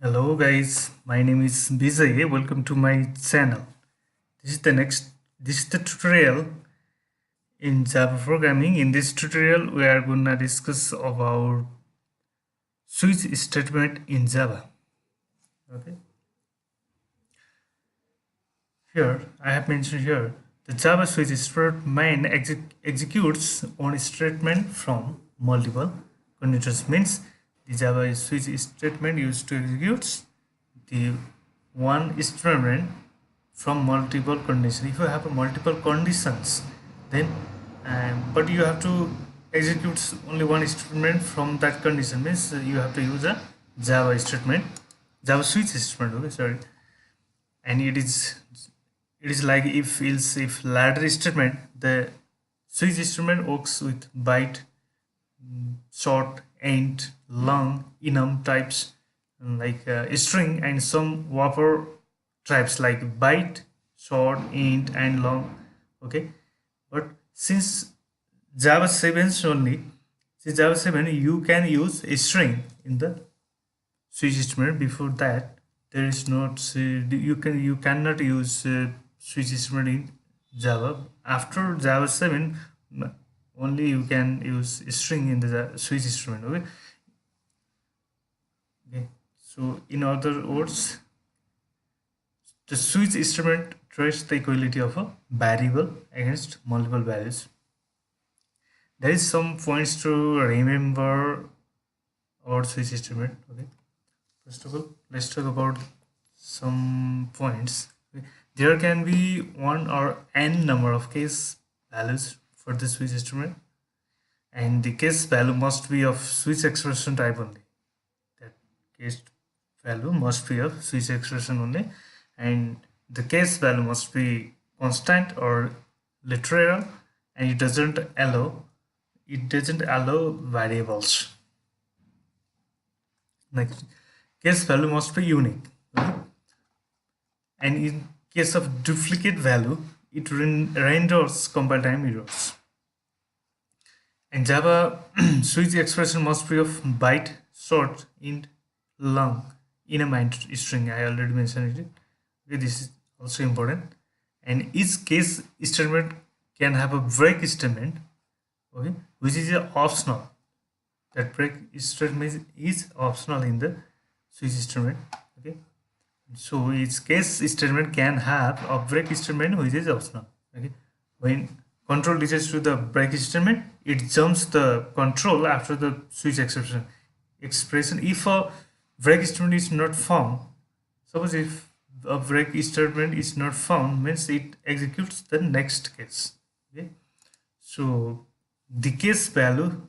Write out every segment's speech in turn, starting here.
Hello guys, my name is Vijay. Welcome to my channel. This is the tutorial in Java programming. In this tutorial, we are gonna discuss about switch statement in Java. Okay. Here I have mentioned here the Java switch statement executes on statement from multiple conditions. Means the Java switch statement used to execute the one statement from multiple conditions. If you have a multiple conditions, then but you have to execute only one statement from that condition. Means you have to use a Java statement, Java switch statement. Okay, sorry, and it is like if ladder statement. The switch statement works with byte, short, int, long, enum types, like string, and some whopper types like byte, short, int, and long. Okay, but Java 7 only, since Java 7 you can use a string in the switch statement. Before that, there is not you cannot use switch statement in Java. After Java 7, only you can use a string in the switch statement. Okay. So in other words, the switch statement traces the equality of a variable against multiple values. There is some points to remember about switch statement. Okay. First of all, let's talk about some points. Okay. There can be one or n number of case values for the switch statement, and the case value must be of switch expression type only. That case value must be of switch expression only, and the case value must be constant or literal, and it doesn't allow variables. Like case value must be unique. Okay? And in case of duplicate value, it renders compile time errors. And Java switch expression must be of byte, short, int, long, enum and string. I already mentioned it. Okay, this is also important. And each case statement can have a break statement, okay, which is optional. That break statement is optional in the switch statement. Okay, so each case statement can have a break statement which is optional. Okay, when control reaches to the break statement, it jumps the control after the switch expression. If a break statement is not found, suppose if a break statement is not found, means it executes the next case. Okay, so the case value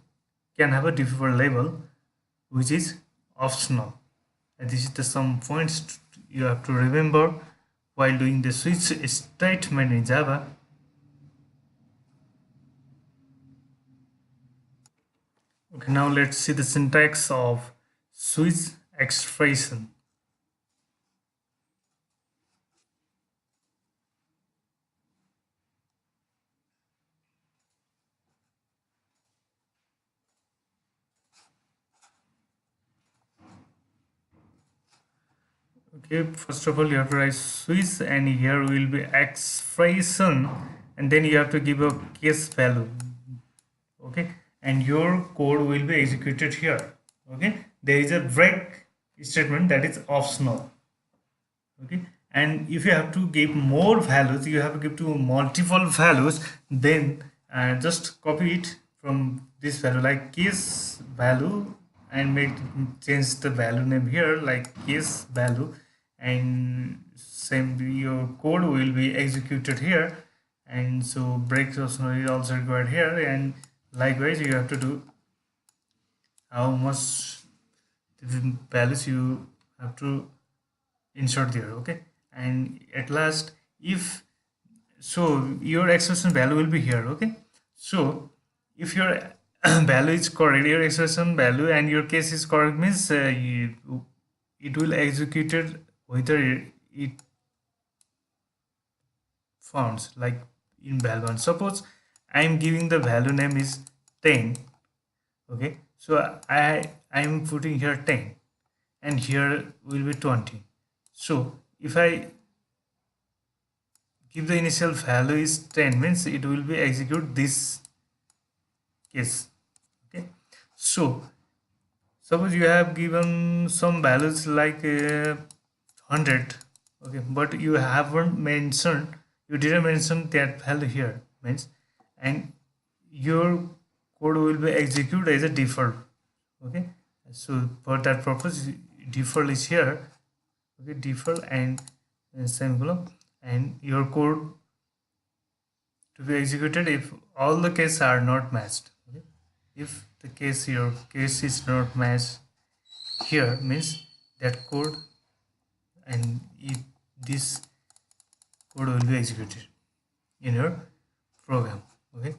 can have a default label which is optional, and this is the some points you have to remember while doing the switch statement in Java. Okay, now let's see the syntax of switch expression. Okay, first of all you have to write switch, and here will be expression, and then you have to give a case value. Okay, and your code will be executed here. Okay, there is a break statement that is optional. Okay, and if you have to give more values, you have to give to multiple values, then just copy it from this value like case value, and change the value name here like case value, and same your code will be executed here. And so break optional is also required here, and likewise you have to do how much values you have to insert there. Okay, and at last, if so your expression value will be here. Okay, so if your value is correct, your expression value, and your case is correct, means it will execute it whether it founds like in value 1. Suppose I am giving the value name is 10. Okay, so I am putting here 10, and here will be 20. So if I give the initial value is 10, means it will be execute this case. Okay, so suppose you have given some values like 100, okay, but you haven't mentioned, you didn't mention that value here, means, and your code will be executed as a default. Okay, so for that purpose default is here. Okay, default and semicolon, and your code to be executed if all the cases are not matched. Okay, if the case, your case is not matched here, means that code, and if this code will be executed in your program. Okay,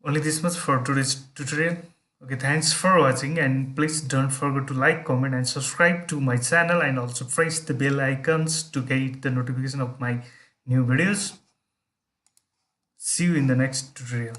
only this much for today's tutorial. Okay, thanks for watching, and please don't forget to like, comment and subscribe to my channel, and also press the bell icons to get the notification of my new videos. See you in the next tutorial.